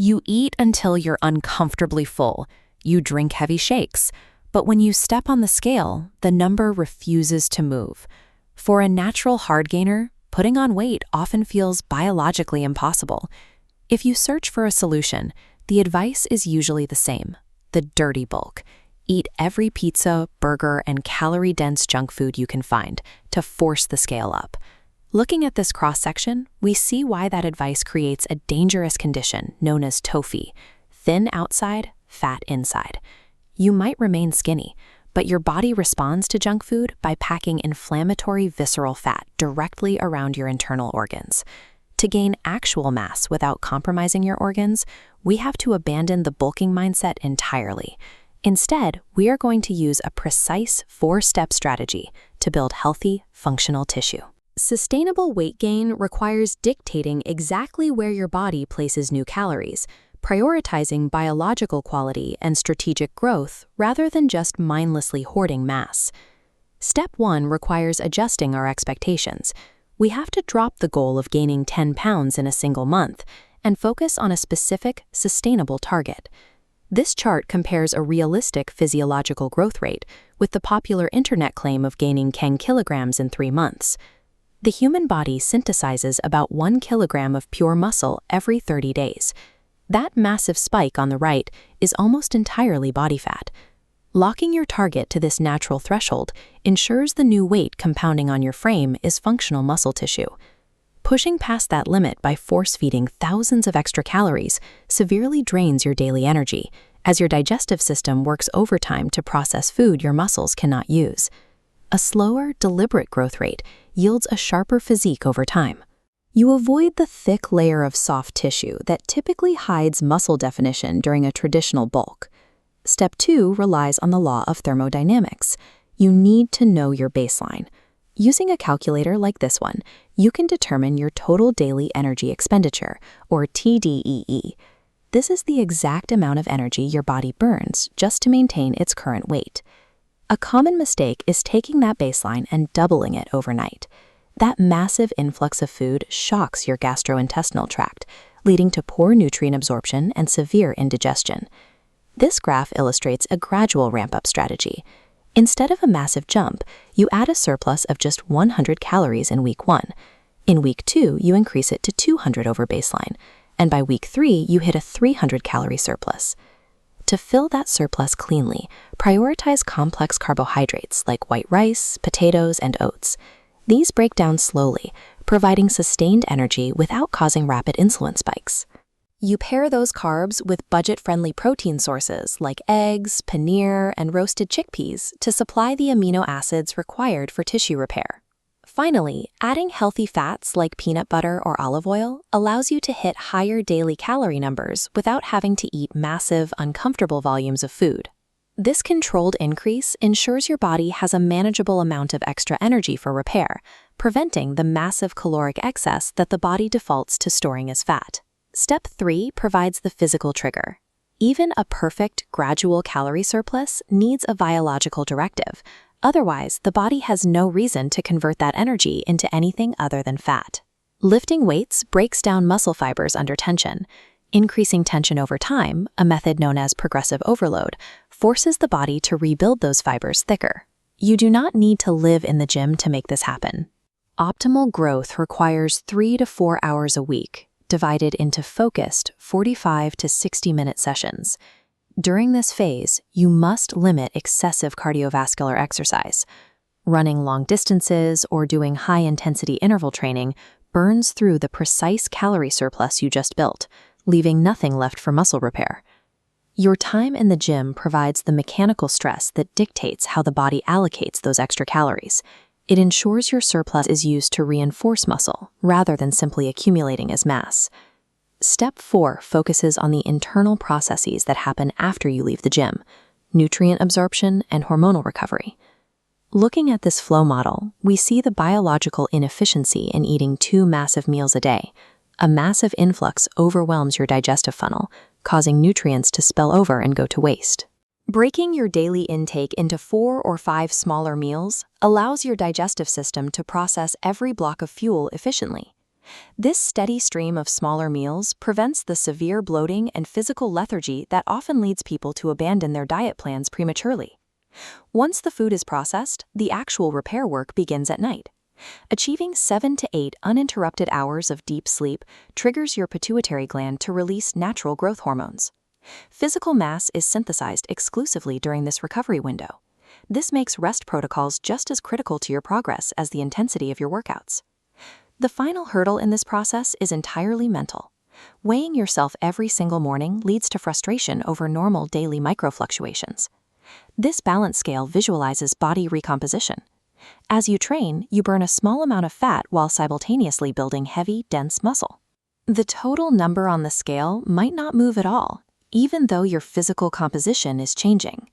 You eat until you're uncomfortably full. You drink heavy shakes. But when you step on the scale, the number refuses to move. For a natural hard gainer, putting on weight often feels biologically impossible. If you search for a solution, the advice is usually the same: the dirty bulk. Eat every pizza, burger, and calorie-dense junk food you can find to force the scale up. Looking at this cross-section, we see why that advice creates a dangerous condition known as TOFI: thin outside, fat inside. You might remain skinny, but your body responds to junk food by packing inflammatory visceral fat directly around your internal organs. To gain actual mass without compromising your organs, we have to abandon the bulking mindset entirely. Instead, we are going to use a precise 4-step strategy to build healthy, functional tissue. Sustainable weight gain requires dictating exactly where your body places new calories, prioritizing biological quality and strategic growth rather than just mindlessly hoarding mass. Step 1 requires adjusting our expectations. We have to drop the goal of gaining 10 pounds in a single month and focus on a specific, sustainable target. This chart compares a realistic physiological growth rate with the popular internet claim of gaining 10 kilograms in 3 months. The human body synthesizes about 1 kilogram of pure muscle every 30 days. That massive spike on the right is almost entirely body fat. Locking your target to this natural threshold ensures the new weight compounding on your frame is functional muscle tissue. Pushing past that limit by force-feeding thousands of extra calories severely drains your daily energy, as your digestive system works overtime to process food your muscles cannot use. A slower, deliberate growth rate yields a sharper physique over time. You avoid the thick layer of soft tissue that typically hides muscle definition during a traditional bulk. Step 2 relies on the law of thermodynamics. You need to know your baseline. Using a calculator like this one, you can determine your total daily energy expenditure, or TDEE. This is the exact amount of energy your body burns just to maintain its current weight. A common mistake is taking that baseline and doubling it overnight. That massive influx of food shocks your gastrointestinal tract, leading to poor nutrient absorption and severe indigestion. This graph illustrates a gradual ramp-up strategy. Instead of a massive jump, you add a surplus of just 100 calories in week 1. In week 2, you increase it to 200 over baseline, and by week 3, you hit a 300-calorie surplus. To fill that surplus cleanly, prioritize complex carbohydrates like white rice, potatoes, and oats. These break down slowly, providing sustained energy without causing rapid insulin spikes. You pair those carbs with budget-friendly protein sources like eggs, paneer, and roasted chickpeas to supply the amino acids required for tissue repair. Finally, adding healthy fats like peanut butter or olive oil allows you to hit higher daily calorie numbers without having to eat massive, uncomfortable volumes of food. This controlled increase ensures your body has a manageable amount of extra energy for repair, preventing the massive caloric excess that the body defaults to storing as fat. Step 3 provides the physical trigger. Even a perfect, gradual calorie surplus needs a biological directive. Otherwise, the body has no reason to convert that energy into anything other than fat. Lifting weights breaks down muscle fibers under tension. Increasing tension over time, a method known as progressive overload, forces the body to rebuild those fibers thicker. You do not need to live in the gym to make this happen. Optimal growth requires 3 to 4 hours a week, divided into focused 45 to 60-minute sessions. During this phase, you must limit excessive cardiovascular exercise. Running long distances or doing high-intensity interval training burns through the precise calorie surplus you just built, leaving nothing left for muscle repair. Your time in the gym provides the mechanical stress that dictates how the body allocates those extra calories. It ensures your surplus is used to reinforce muscle rather than simply accumulating as mass. Step 4 focuses on the internal processes that happen after you leave the gym: nutrient absorption and hormonal recovery. Looking at this flow model, we see the biological inefficiency in eating 2 massive meals a day. A massive influx overwhelms your digestive funnel, causing nutrients to spill over and go to waste. Breaking your daily intake into 4 or 5 smaller meals allows your digestive system to process every block of fuel efficiently. This steady stream of smaller meals prevents the severe bloating and physical lethargy that often leads people to abandon their diet plans prematurely. Once the food is processed, the actual repair work begins at night. Achieving 7 to 8 uninterrupted hours of deep sleep triggers your pituitary gland to release natural growth hormones. Physical mass is synthesized exclusively during this recovery window. This makes rest protocols just as critical to your progress as the intensity of your workouts. The final hurdle in this process is entirely mental. Weighing yourself every single morning leads to frustration over normal daily microfluctuations. This balance scale visualizes body recomposition. As you train, you burn a small amount of fat while simultaneously building heavy, dense muscle. The total number on the scale might not move at all, even though your physical composition is changing.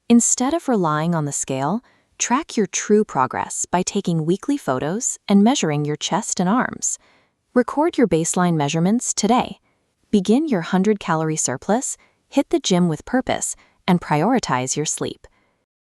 Instead of relying on the scale, track your true progress by taking weekly photos and measuring your chest and arms. Record your baseline measurements today. Begin your 100-calorie surplus, hit the gym with purpose, and prioritize your sleep.